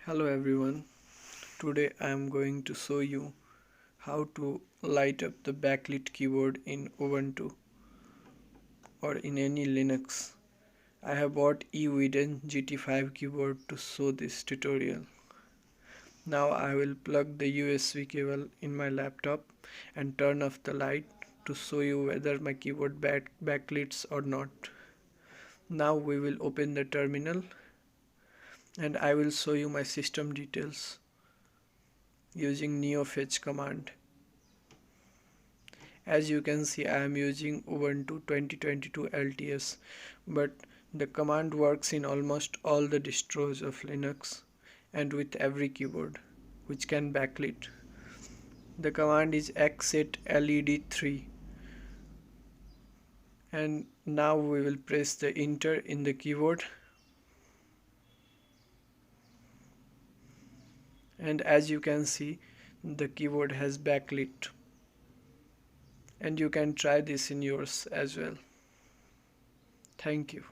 Hello everyone, today I am going to show you how to light up the backlit keyboard in Ubuntu or in any Linux. I have bought EWEADN GT-5 keyboard to show this tutorial. Now I will plug the USB cable in my laptop and turn off the light to show you whether my keyboard backlits or not. Now we will open the terminal and I will show you my system details using neofetch command. As you can see, I am using Ubuntu 2022 LTS, but the command works in almost all the distros of Linux and with every keyboard which can backlit. The command is xset LED3, and now we will press the enter in the keyboard, and as you can see, the keyboard has backlit, and you can try this in yours as well. Thank you.